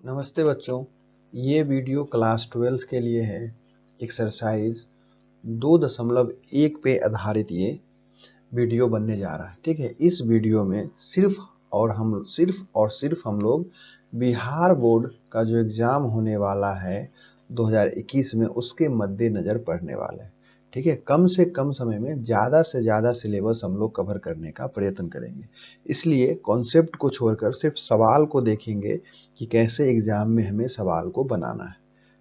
नमस्ते बच्चों, ये वीडियो क्लास 12 के लिए है। एक्सरसाइज 2.1 पे आधारित ये वीडियो बनने जा रहा है। ठीक है, इस वीडियो में सिर्फ और सिर्फ हम लोग बिहार बोर्ड का जो एग्ज़ाम होने वाला है 2021 में उसके मद्देनज़र पढ़ने वाले हैं। ठीक है, कम से कम समय में ज़्यादा से ज़्यादा सिलेबस हम लोग कवर करने का प्रयत्न करेंगे। इसलिए कॉन्सेप्ट को छोड़कर सिर्फ सवाल को देखेंगे कि कैसे एग्ज़ाम में हमें सवाल को बनाना है।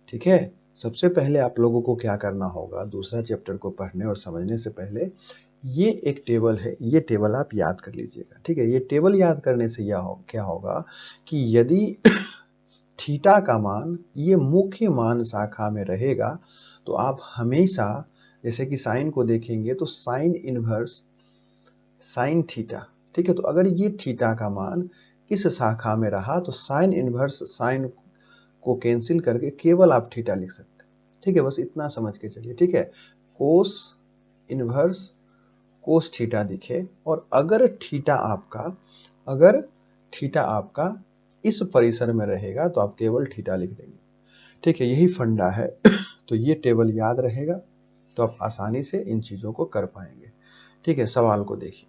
ठीक है, सबसे पहले आप लोगों को क्या करना होगा, दूसरा चैप्टर को पढ़ने और समझने से पहले ये एक टेबल है, ये टेबल आप याद कर लीजिएगा। ठीक है, ये टेबल याद करने से क्या होगा कि यदि थीटा का मान ये मुख्य मान शाखा में रहेगा तो आप हमेशा, जैसे कि साइन को देखेंगे तो साइन इनवर्स साइन थीटा। ठीक है, तो अगर ये थीटा का मान इस शाखा में रहा तो साइन इनवर्स साइन को कैंसिल करके केवल आप थीटा लिख सकते हैं। ठीक है, बस इतना समझ के चलिए। ठीक है, कोस इनवर्स कोस थीटा दिखे और अगर थीटा आपका इस परिसर में रहेगा तो आप केवल थीटा लिख देंगे। ठीक है, यही फंडा है। तो ये टेबल याद रहेगा तो आप आसानी से इन चीज़ों को कर पाएंगे। ठीक है, सवाल को देखिए।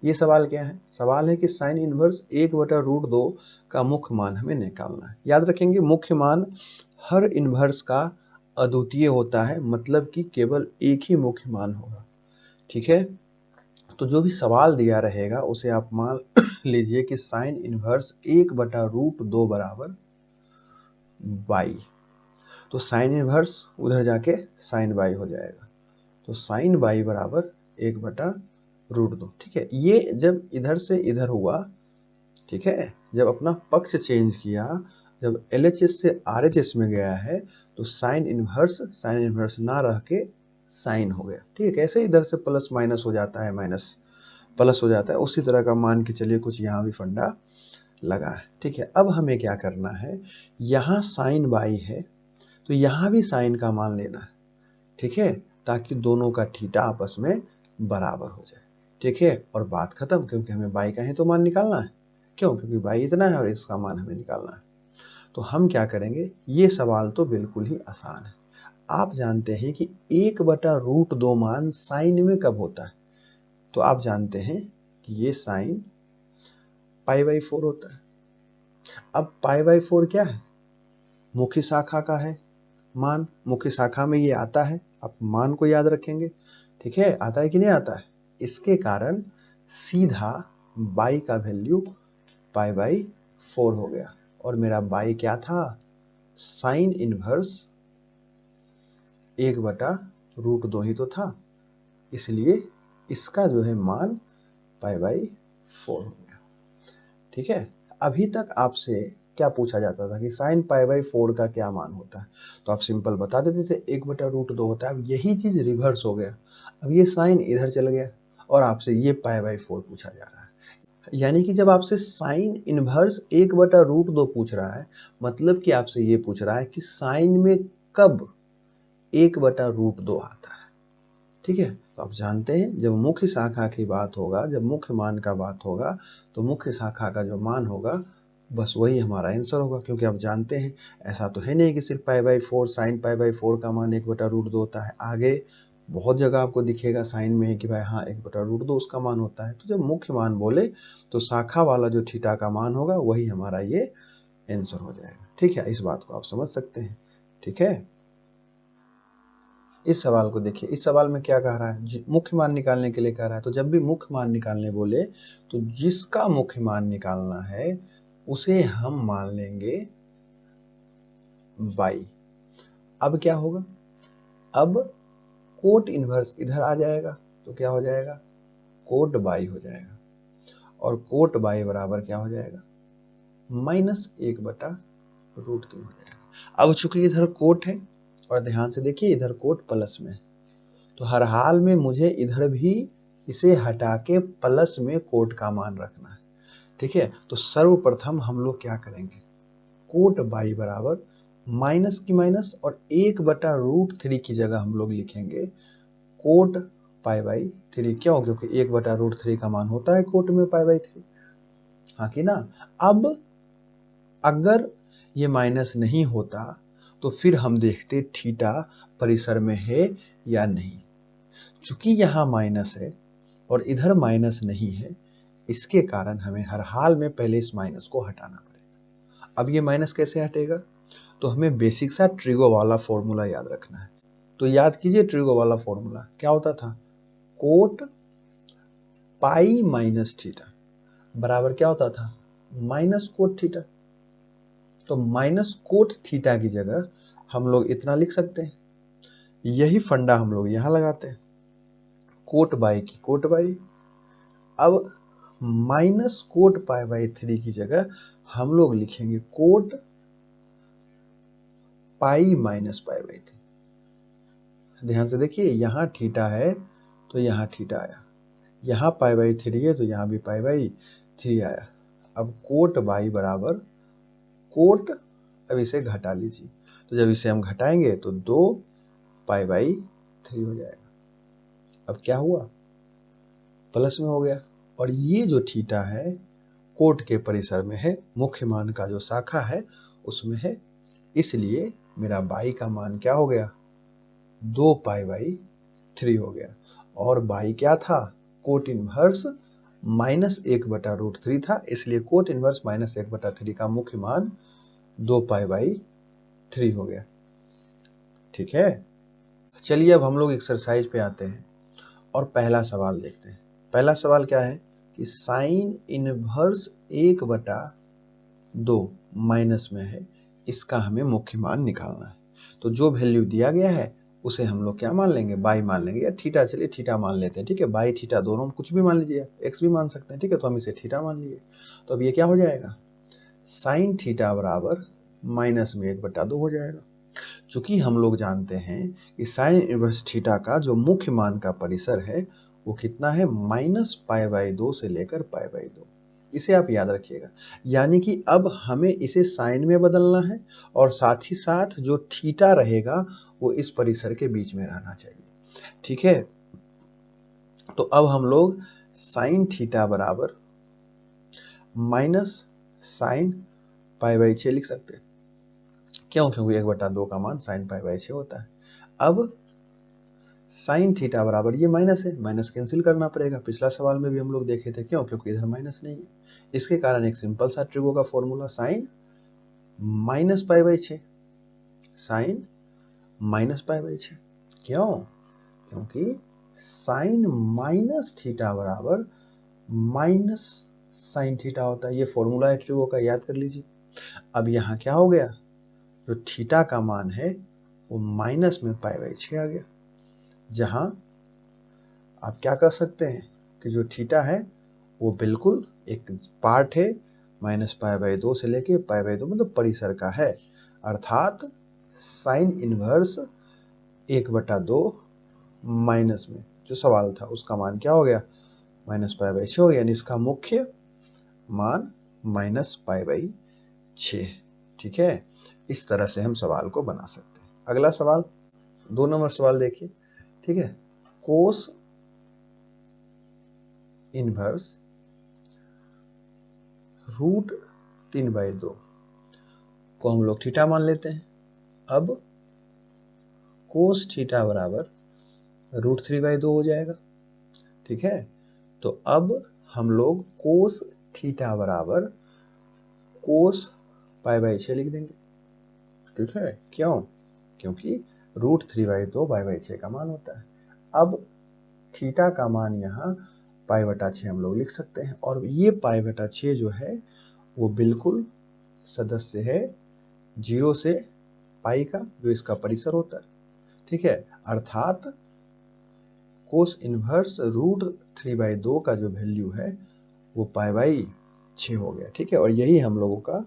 ये सवाल क्या है? सवाल है कि साइन इनवर्स 1/√2 का मुख्य मान हमें निकालना है। याद रखेंगे, मुख्य मान हर इनवर्स का अद्वितीय होता है, मतलब कि केवल एक ही मुख्य मान होगा। ठीक है, तो जो भी सवाल दिया रहेगा उसे आप मान लीजिए कि साइन इनवर्स 1/√2 बराबर बाई। तो साइन इनवर्स उधर जाके साइन बाई हो जाएगा, तो साइन बाई बराबर 1/√2। ठीक है, ये जब इधर से इधर हुआ, ठीक है, जब अपना पक्ष चेंज किया, जब LHS से RHS में गया है तो साइन इनवर्स ना रह के साइन हो गया। ठीक है, कैसे इधर से प्लस माइनस हो जाता है, माइनस प्लस हो जाता है, उसी तरह का मान के चलिए कुछ यहाँ भी फंडा लगा है। ठीक है, अब हमें क्या करना है, यहाँ साइन बाई है तो यहाँ भी साइन का मान लेना है। ठीक है, ताकि दोनों का थीटा आपस में बराबर हो जाए। ठीक है, और बात खत्म, क्योंकि हमें बाई का ही तो मान निकालना है। क्यों? क्योंकि बाई इतना है और इसका मान हमें निकालना है। तो हम क्या करेंगे, ये सवाल तो बिल्कुल ही आसान है। आप जानते हैं कि 1/√2 मान साइन में कब होता है? तो आप जानते हैं कि ये साइन π/4 होता है। अब π/4 क्या है? मुख्य शाखा का है मान, मुख्य शाखा में ये आता है, आप मान को याद रखेंगे। ठीक है, आता है कि नहीं आता है? इसके कारण सीधा बाई का वैल्यू π/4 हो गया, और मेरा बाई क्या था? साइन इनवर्स 1/√2 ही तो था, इसलिए इसका जो है मान π/4 हो गया। ठीक है, अभी तक आपसे क्या पूछा जाता था कि साइन π/4 का क्या मान होता है, तो आप सिंपल बता देते थे 1/√2 होता है। अब यही चीज रिवर्स हो गया, अब ये साइन इधर चल गया और आपसे ये π/4 पूछा जा रहा है। यानी कि जब आपसे साइन इनवर्स 1/√2 पूछ रहा है, मतलब कि आपसे ये पूछ रहा है कि साइन में कब 1/√2 आता है। ठीक है, तो आप जानते हैं जब मुख्य शाखा की बात होगा, जब मुख्य मान का बात होगा, तो मुख्य शाखा का जो मान होगा बस वही हमारा आंसर होगा। क्योंकि आप जानते हैं ऐसा तो है नहीं कि सिर्फ π/4 साइन π/4 का मान 1/√2 होता है। आगे बहुत जगह आपको दिखेगा साइन में है कि भाई हाँ 1/√2 उसका मान होता है। तो जब मुख्य मान बोले तो शाखा वाला जो थीटा का मान होगा वही हमारा ये आंसर हो जाएगा। ठीक है, इस बात को आप समझ सकते हैं। ठीक है, इस सवाल को देखिए, इस सवाल में क्या कह रहा है, मुख्य मान निकालने के लिए कह रहा है। तो जब भी मुख्य मान निकालने बोले तो जिसका मुख्य मान निकालना है उसे हम मान लेंगे बाई। अब क्या होगा, अब कोट इनवर्स इधर आ जाएगा तो क्या हो जाएगा, कोट बाई हो जाएगा, और कोट बाई बराबर क्या हो जाएगा, -1/√3 हो जाएगा। अब चूंकि इधर कोट है और ध्यान से देखिए इधर कोट प्लस में, तो हर हाल में मुझे इधर भी इसे हटा के प्लस में कोट का मान रखना है। ठीक है, तो सर्वप्रथम हम लोग क्या करेंगे, कोट बाई बराबर माइनस की माइनस और 1/√3 की जगह हम लोग लिखेंगे कोट π/3। क्यों? क्योंकि 1/√3 का मान होता है कोट में π/3। हाँ कि ना। अब अगर ये माइनस नहीं होता तो फिर हम देखते थीटा परिसर में है या नहीं। चूंकि यहाँ माइनस है और इधर माइनस नहीं है, इसके कारण हमें हर हाल में पहले इस माइनस को हटाना पड़ेगा। अब ये माइनस कैसे हटेगा, तो हमें बेसिक सा ट्रिगो वाला फॉर्मूला याद रखना है। तो याद कीजिए ट्रिगो वाला फॉर्मूला क्या होता था, कोट पाई माइनस थीटा बराबर क्या होता था, माइनस कोट थीटा। तो माइनस कोट थीटा की जगह हम लोग इतना लिख सकते हैं, यही फंडा हम लोग यहां लगाते हैं, कोट बाई की कोट बाई। अब माइनस कोट पाई बाई 3 की जगह हम लोग लिखेंगे coat pi minus pi by 3। ध्यान से देखिए, यहां थीटा है तो यहां थीटा आया, यहां पाई बाई 3 है तो यहां भी पाई बाई 3 आया। अब कोट बाई बराबर कोट, अब इसे घटा लीजिए, तो जब इसे हम घटाएंगे तो 2 पाई बाई 3 हो जाएगा। अब क्या हुआ, प्लस में हो गया। और ये जो थीटा है कोट के परिसर में है, मुख्य मान का जो शाखा है उसमें है, इसलिए मेरा बाई का मान क्या हो गया, 2 पाई बाई 3 हो गया। और बाई क्या था, कोट इनवर्स माइनस 1/√3 था, इसलिए कोट इनवर्स माइनस 1/3 का मुख्य मान 2 पाई बाई 3 हो गया। ठीक है, चलिए अब हम लोग एक्सरसाइज पे आते हैं और पहला सवाल देखते हैं। पहला सवाल क्या है कि साइन इनवर्स 1/2 माइनस में है, इसका हमें मुख्य मान निकालना है। तो जो वैल्यू दिया गया है उसे हम लोग क्या मान लेंगे, बाई मान लेंगे, या थीटा, चलिए थीटा मान लेते हैं। ठीक है, बाई थीटा दोनों कुछ भी मान लीजिए, एक्स भी मान सकते हैं। ठीक है, तो हम इसे थीटा मान लिए। तो अब ये क्या हो जाएगा, साइन थीटा बराबर माइनस में 1/2 हो जाएगा। चूंकि हम लोग जानते हैं कि साइन इनवर्स थीटा का जो मुख्य मान का परिसर है वो कितना है, माइनस पाई बाई 2 से लेकर पाई बाई 2। इसे आप याद रखिएगा। यानी कि अब हमें इसे साइन में बदलना है और साथ ही साथ जो थीटा रहेगा वो इस परिसर के बीच में रहना चाहिए। ठीक है, तो अब हम लोग साइन थीटा बराबर माइनस साइन पाई बाई 6 लिख सकते हैं। क्यों, क्योंकि 1/2 का मान साइन पाई बाई 6 होता है। अब साइन थीटा बराबर ये माइनस है, माइनस कैंसिल करना पड़ेगा। पिछला सवाल में भी हम लोग देखे थे, क्यों, क्योंकि इधर माइनस नहीं है। इसके कारण एक सिंपल सा ट्रिगो का formula, sine minus pi by 6, sine minus pi by 6। क्यों, क्योंकि साइन माइनस थीटा बराबर माइनस साइन थीटा होता है। ये फॉर्मूला है ट्रिगो का, याद कर लीजिए। अब यहाँ क्या हो गया, जो थीटा का मान है वो माइनस में पाई बाई 6 आ गया, जहां आप क्या कर सकते हैं कि जो थीटा है वो बिल्कुल एक पार्ट है माइनस पाई बाई 2 से लेके पाई बाई 2, मतलब परिसर का है। अर्थात साइन इनवर्स 1/2 माइनस में जो सवाल था उसका मान क्या हो गया, माइनस पाई बाई 6 हो गया, यानी इसका मुख्य मान माइनस पाई बाई 6। ठीक है, इस तरह से हम सवाल को बना सकते हैं। अगला सवाल, 2 नंबर सवाल देखिए। ठीक है, कोस इनवर्स √3/2 को हम लोग थीटा मान लेते हैं। अब कोस थीटा बराबर √3/2 हो जाएगा। ठीक है, तो अब हम लोग कोस थीटा बराबर कोस पाई बाई 6 लिख देंगे। ठीक है, क्यों, क्योंकि √3/2 पाई बाई 6 का मान होता है। अब थीटा का मान यहाँ पाई/6 हम लोग लिख सकते हैं, और ये पाई/6 जो है वो बिल्कुल सदस्य है 0 से पाई का, जो इसका परिसर होता है। ठीक है, अर्थात कोस इनवर्स √3/2 का जो वैल्यू है वो पाई/6 हो गया। ठीक है, और यही हम लोगों का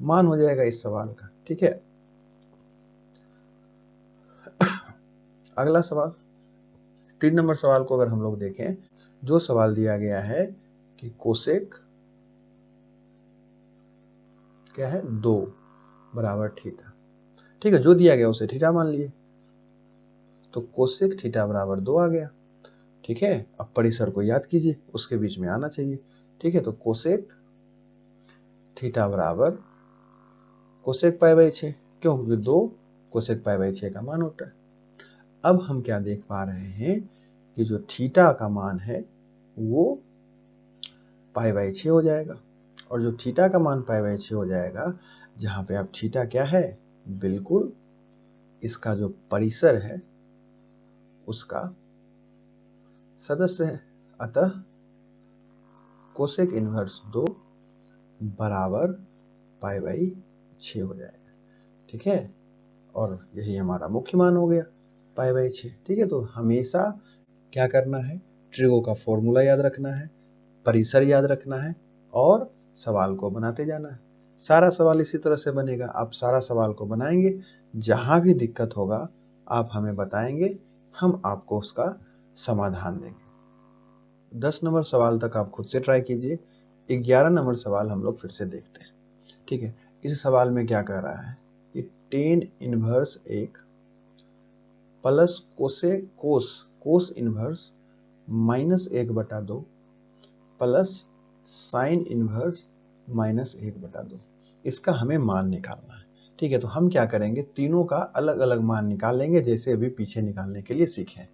मान हो जाएगा इस सवाल का। ठीक है, अगला सवाल, 3 नंबर सवाल को अगर हम लोग देखें, जो सवाल दिया गया है कि कोसेक क्या है, 2 बराबर थीटा। ठीक है, जो दिया गया उसे थीटा मान लिए, तो कोसेक थीटा बराबर 2 आ गया। ठीक है, अब परिसर को याद कीजिए, उसके बीच में आना चाहिए। ठीक है, तो कोसेक थीटा बराबर कोसेक पाई बाई 6, क्यों? क्योंकि 2 कोसेक पाई बाई 6 का मान होता है। अब हम क्या देख पा रहे हैं कि जो थीटा का मान है वो पाई बाई 6 हो जाएगा, और जो थीटा का मान पाई बाई 6 हो जाएगा, जहाँ पे अब थीटा क्या है, बिल्कुल इसका जो परिसर है उसका सदस्य है। अतः कोसेक इनवर्स 2 बराबर पाई बाई 6 हो जाएगा। ठीक है, और यही हमारा मुख्य मान हो गया, पाई बाई 6। ठीक है, तो हमेशा क्या करना है, ट्रिगो का फॉर्मूला याद रखना है, परिसर याद रखना है, और सवाल को बनाते जाना है। सारा सवाल इसी तरह से बनेगा। आप सारा सवाल को बनाएंगे, जहां भी दिक्कत होगा आप हमें बताएंगे, हम आपको उसका समाधान देंगे। 10 नंबर सवाल तक आप खुद से ट्राई कीजिए। 11 नंबर सवाल हम लोग फिर से देखते हैं। ठीक है, इस सवाल में क्या कह रहा है कि tan inverse 1 plus cos inverse -1/2 plus sine inverse -1/2, इसका हमें मान निकालना है। ठीक है, तो हम क्या करेंगे, तीनों का अलग अलग मान निकालेंगे, जैसे अभी पीछे निकालने के लिए सीखे।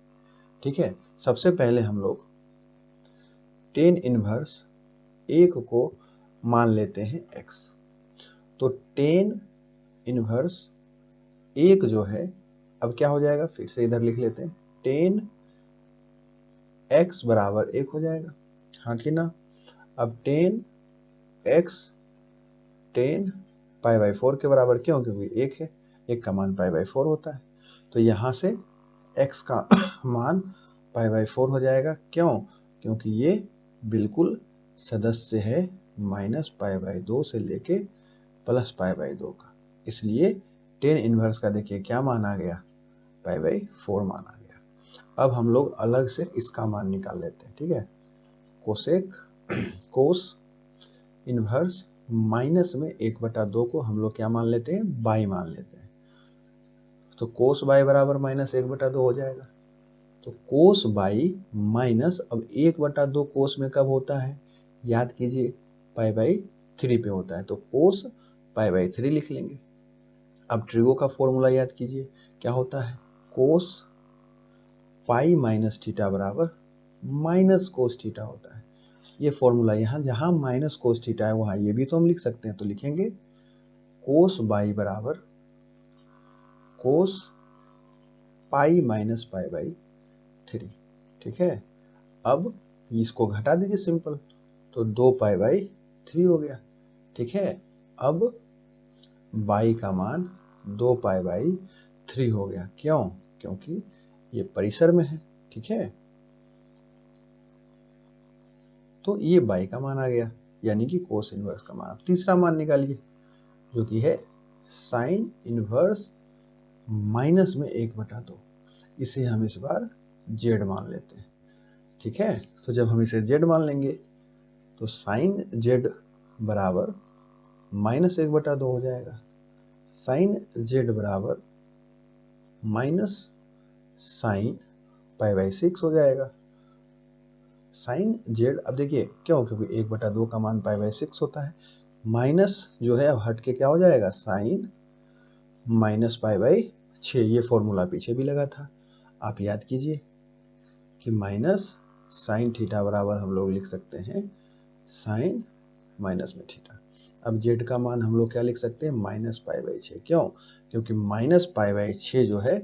ठीक है, सबसे पहले हम लोग टेन इनवर्स 1 को मान लेते हैं x। तो टेन इनवर्स 1 जो है, अब क्या हो जाएगा, फिर से इधर लिख लेते हैं, टेन x बराबर 1 हो जाएगा, हाँ कि ना। अब ten x ten pi by 4 के बराबर, क्यों? क्योंकि 1 है, 1 का मान पाई बाई 4 होता है। तो यहाँ से x का मान पाई बाई 4 हो जाएगा, क्यों? क्योंकि ये बिल्कुल सदस्य है माइनस पाई बाई 2 से लेके प्लस पाई बाई 2 का, इसलिए टेन इनवर्स का देखिए क्या मान आ गया, पाई बाई 4 मान आ गया। अब हम लोग अलग से इसका मान निकाल लेते हैं। ठीक है, कोस इनवर्स माइनस में 1/2 को हम लोग क्या मान लेते हैं, बाई मान लेते हैं। तो कोस बाई बराबर -1/2 हो जाएगा। तो कोस बाई माइनस, अब 1/2 कोस में कब होता है, याद कीजिए, पाई बाई 3 पे होता है, तो कोस पाई बाई 3 लिख लेंगे। अब ट्रिगो का फॉर्मूला याद कीजिए, क्या होता है, कोस पाई माइनस थीटा बराबर माइनस कोस थीटा होता है। ये फॉर्मूला यहाँ जहाँ माइनस कोस थीटा है वहाँ ये भी तो हम लिख सकते हैं, तो लिखेंगे कोस बाई बराबर कोस पाई माइनस पाई बाई 3। ठीक है, अब इसको घटा दीजिए सिंपल, तो 2 पाई बाई 3 हो गया। ठीक है, अब बाई का मान 2 पाई बाई 3 हो गया, क्यों? क्योंकि ये परिसर में है। ठीक है, तो ये बाई का मान आ गया, यानी कि कोस इनवर्स का मान। अब तीसरा मान निकालिए, जो कि है साइन इनवर्स माइनस में 1/2, इसे हम इस बार जेड मान लेते हैं। ठीक है, तो जब हम इसे जेड मान लेंगे तो साइन जेड बराबर -1/2 हो जाएगा। साइन जेड बराबर माइनस साइन पाई बाई 6 हो जाएगा। साइन जेड, अब देखिए क्यों, क्योंकि 1/2 का मान पाई बाई 6 होता है, माइनस जो है अब हट के क्या हो जाएगा, साइन माइनस पाई बाई 6। ये फॉर्मूला पीछे भी लगा था, आप याद कीजिए कि माइनस साइन थीटा बराबर हम लोग लिख सकते हैं साइन माइनस में थीटा। अब जेड का मान हम लोग क्या लिख सकते हैं, माइनस पाई बाई 6, क्यों? क्योंकि माइनस पाई बाई 6 जो है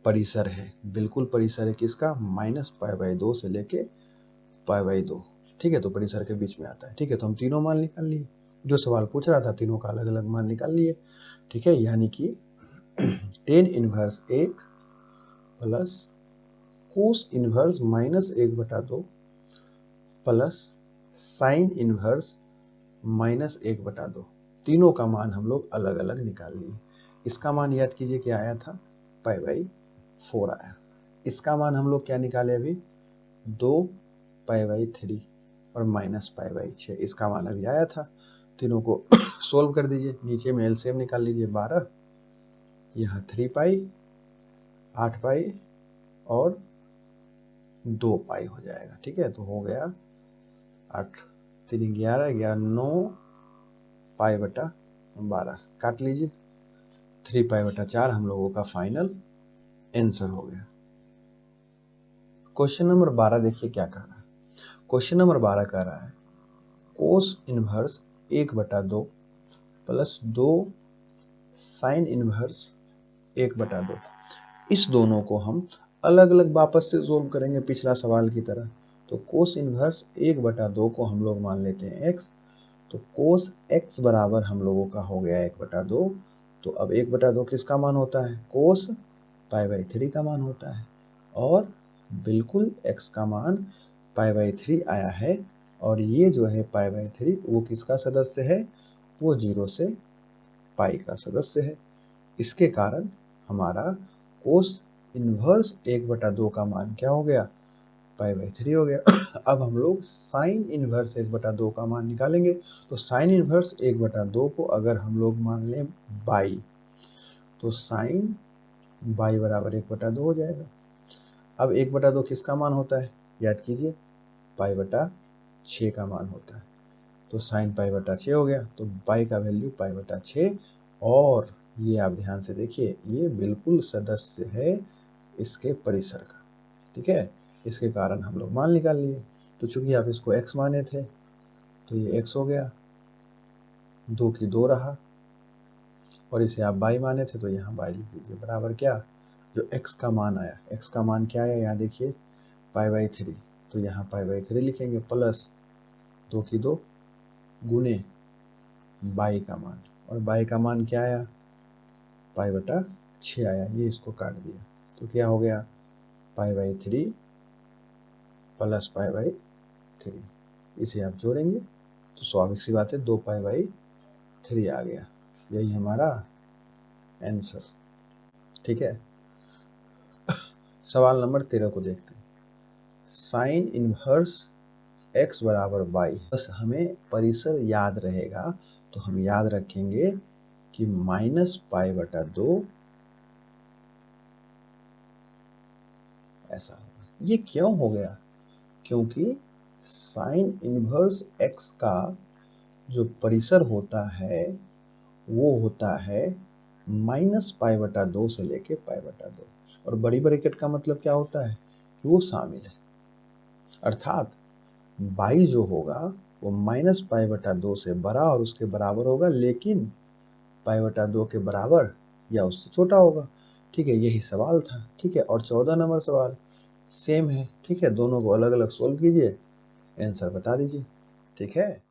परिसर है, बिल्कुल परिसर है किसका, माइनस पाई बाई 2 से लेके पाई बाई 2। ठीक है, तो परिसर के बीच में आता है। ठीक है, तो हम तीनों मान निकाल लिए, जो सवाल पूछ रहा था तीनों का अलग अलग मान निकाल लिए। ठीक है, यानी कि tan inverse 1 plus cos inverse -1/2 plus sine inverse -1/2, तीनों का मान हम लोग अलग अलग निकाल लिए। इसका मान याद कीजिए क्या आया था, पाई बाई 4 आया। इसका मान हम लोग क्या निकाले अभी, 2 पाई बाई 3 और माइनस पाई बाई 6, इसका मान अभी आया था। तीनों को सोल्व कर दीजिए, नीचे में एलसीएम निकाल लीजिए 12, यहाँ 3 पाई 8 पाई और 2 पाई हो जाएगा। ठीक है, तो हो गया 8 3 11 11 9 पाई बटा 12, काट लीजिए। 3π/4 हम लोगों का फाइनल आंसर हो गया। क्वेश्चन नंबर 12 देखिए क्या कह रहा है। क्वेश्चन नंबर 12 कह रहा है cos inverse 1/2 plus 2 sine inverse 1/2। इस दोनों को हम अलग अलग वापस से सोल्व करेंगे पिछला सवाल की तरह। तो कोस इनवर्स 1/2 को हम लोग मान लेते हैं x। तो कोस x बराबर हम लोगों का हो गया 1/2। तो अब 1/2 किसका मान होता है? कोस π/3 का मान होता है। और बिल्कुल x का मान π/3 आया है। और ये जो है π/3 वो किसका सदस्य है? वो 0 से पाई का सदस्य है। इसके कारण हमारा कोस इनवर्स 1/2 का मान क्या हो गया? π/3 हो गया। अब हम लोग साइन इनवर्स 1/2 का मान निकालेंगे। तो साइन इनवर्स 1/2 को अगर हम लोग मान लें बाई, तो साइन बाई बराबर 1/2 हो जाएगा। अब 1/2 किसका मान होता है? याद कीजिए, π/6 का मान होता है। तो साइन π/6 हो गया। तो बाई का वैल्यू π/6। और ये आप ध्यान से देखिए, ये बिल्कुल सदस्य है इसके परिसर का। ठीक है, इसके कारण हम लोग मान निकाल लिए। तो चूंकि आप इसको x माने थे तो ये x हो गया, 2 की 2 रहा। और इसे आप बाई माने थे तो यहाँ बाई लिख लीजिए, बराबर क्या? जो x का मान आया, x का मान क्या आया यहाँ देखिए, π/3। तो यहाँ π/3 लिखेंगे प्लस 2 की 2 गुने बाई का मान। और बाई का मान क्या आया? π/6 आया। ये इसको काट दिया तो क्या हो गया? π/3 प्लस π/3। इसे आप जोड़ेंगे तो स्वाभाविक सी बात है 2π/3 आ गया। यही हमारा आंसर। ठीक है, सवाल नंबर 13 को देखते हैं। साइन इनवर्स x बराबर बाई। बस हमें परिसर याद रहेगा तो हम याद रखेंगे कि -π/2 ऐसा होगा। ये क्यों हो गया? क्योंकि साइन इनवर्स x का जो परिसर होता है वो होता है -π/2 से लेके π/2। और बड़ी ब्रैकेट का मतलब क्या होता है? कि वो शामिल है। अर्थात बाई जो होगा वो -π/2 से बड़ा और उसके बराबर होगा, लेकिन π/2 के बराबर या उससे छोटा होगा। ठीक है, यही सवाल था। ठीक है, और 14 नंबर सवाल सेम है। ठीक है, दोनों को अलग अलग सोल्व कीजिए, आंसर बता दीजिए। ठीक है।